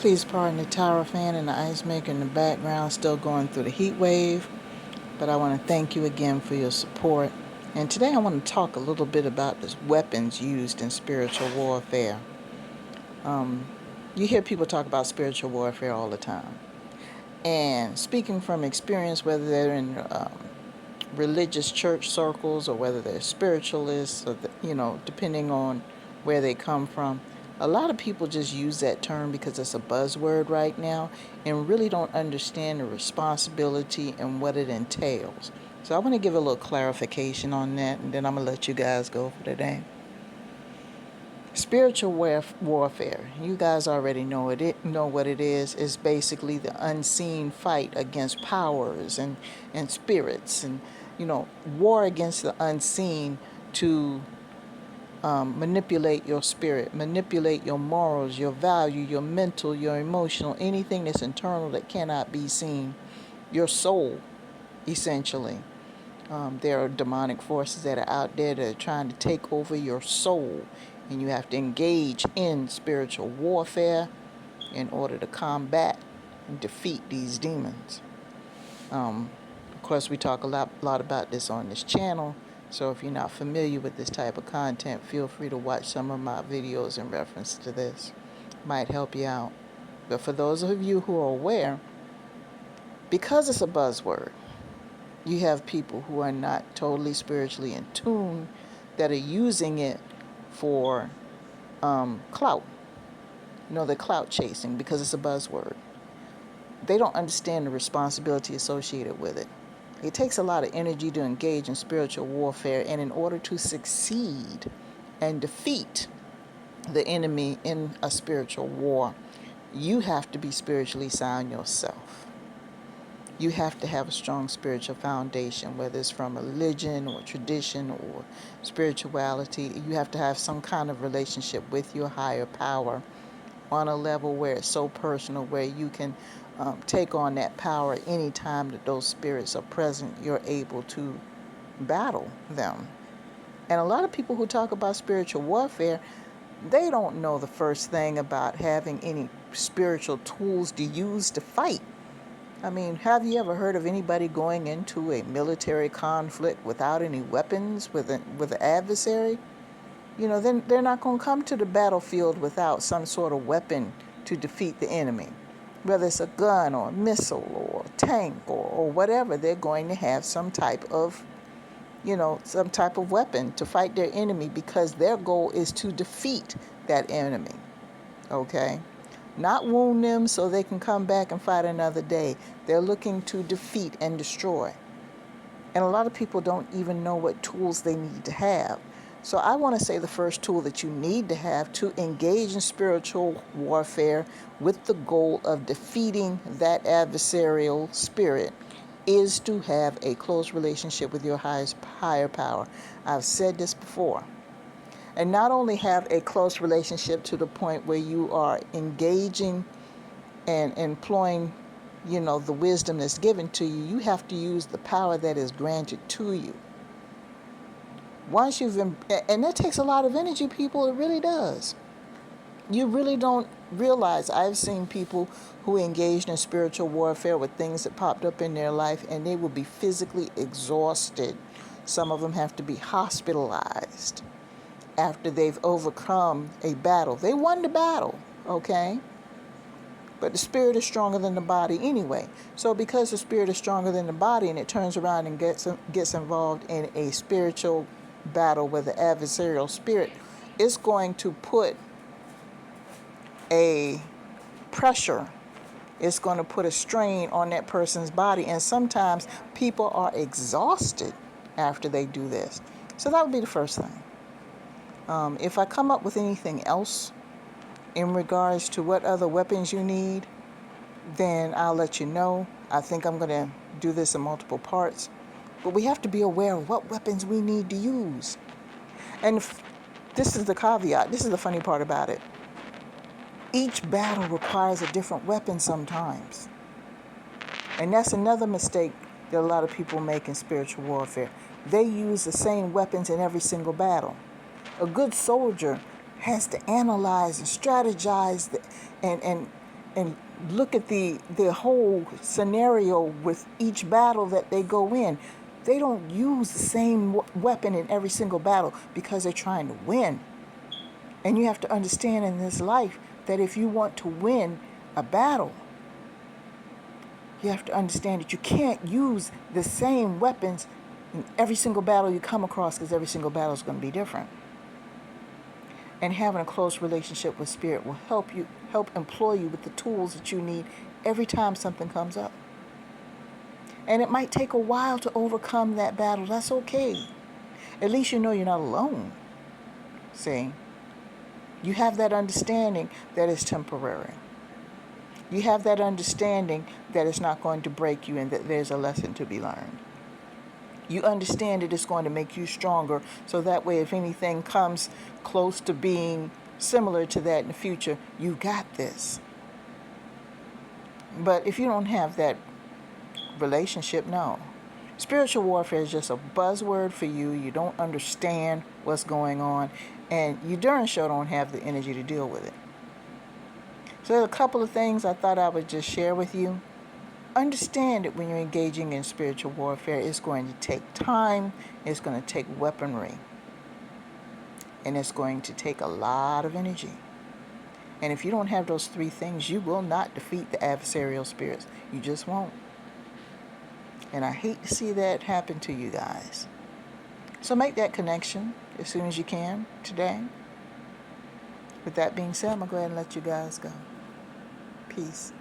Please pardon the tower fan and the ice maker in the background still going through the heat wave. But I want to thank you again for your support. And today I want to talk a little bit about the weapons used in spiritual warfare. You hear people talk about spiritual warfare all the time. And speaking from experience, whether they're in religious church circles or whether they're spiritualists, or depending on where they come from, a lot of people just use that term because it's a buzzword right now and really don't understand the responsibility and what it entails. So I want to give a little clarification on that, and then I'm going to let you guys go for today. Spiritual warfare, you guys already know what it is. It's basically the unseen fight against powers and spirits, and war against the unseen to manipulate your spirit, manipulate your morals, your value, your mental, your emotional, anything that's internal that cannot be seen, your soul, essentially. There are demonic forces that are out there that are trying to take over your soul, and you have to engage in spiritual warfare in order to combat and defeat these demons. Of course, we talk a lot about this on this channel. So if you're not familiar with this type of content, feel free to watch some of my videos in reference to this. Might help you out. But for those of you who are aware, because it's a buzzword, you have people who are not totally spiritually in tune that are using it for clout. They're clout chasing because it's a buzzword. They don't understand the responsibility associated with it. It takes a lot of energy to engage in spiritual warfare, and in order to succeed and defeat the enemy in a spiritual war, you have to be spiritually sound yourself. You have to have a strong spiritual foundation, whether it's from religion or tradition or spirituality. You have to have some kind of relationship with your higher power on a level where it's so personal, where you can take on that power anytime that those spirits are present. You're able to battle them. And a lot of people who talk about spiritual warfare, they don't know the first thing about having any spiritual tools to use to fight. I mean, have you ever heard of anybody going into a military conflict without any weapons with an adversary? Then they're not going to come to the battlefield without some sort of weapon to defeat the enemy. Whether it's a gun or a missile or a tank or whatever, they're going to have some type of weapon to fight their enemy, because their goal is to defeat that enemy. Okay? Not wound them so they can come back and fight another day. They're looking to defeat and destroy. And a lot of people don't even know what tools they need to have. So I want to say the first tool that you need to have to engage in spiritual warfare with the goal of defeating that adversarial spirit is to have a close relationship with your higher power. I've said this before. And not only have a close relationship to the point where you are engaging and employing, the wisdom that's given to you, you have to use the power that is granted to you. Once and that takes a lot of energy, people. It really does. You really don't realize. I've seen people who engaged in spiritual warfare with things that popped up in their life, and they will be physically exhausted. Some of them have to be hospitalized after they've overcome a battle. They won the battle, okay? But the spirit is stronger than the body anyway. So because the spirit is stronger than the body, and it turns around and gets involved in a spiritual battle with the adversarial spirit, it's going to put a pressure. It's going to put a strain on that person's body. And sometimes people are exhausted after they do this. So that would be the first thing. If I come up with anything else in regards to what other weapons you need, then I'll let you know. I think I'm going to do this in multiple parts. But we have to be aware of what weapons we need to use. And this is the caveat. This is the funny part about it. Each battle requires a different weapon sometimes. And that's another mistake that a lot of people make in spiritual warfare. They use the same weapons in every single battle. A good soldier has to analyze and strategize and and look at the whole scenario with each battle that they go in. They don't use the same weapon in every single battle because they're trying to win. And you have to understand in this life that if you want to win a battle, you have to understand that you can't use the same weapons in every single battle you come across, because every single battle is going to be different. And having a close relationship with Spirit will help employ you with the tools that you need every time something comes up. And it might take a while to overcome that battle. That's okay. At least you know you're not alone. See? You have that understanding that it's temporary. You have that understanding that it's not going to break you and that there's a lesson to be learned. You understand that it's going to make you stronger, so that way if anything comes close to being similar to that in the future, you got this. But if you don't have that relationship, no. Spiritual warfare is just a buzzword for you. You don't understand what's going on, and you darn sure don't have the energy to deal with it. So there's a couple of things I thought I would just share with you. Understand that when you're engaging in spiritual warfare, it's going to take time, it's going to take weaponry, and it's going to take a lot of energy. And if you don't have those three things, you will not defeat the adversarial spirits. You just won't. And I hate to see that happen to you guys. So make that connection as soon as you can today. With that being said, I'm going to go ahead and let you guys go. Peace.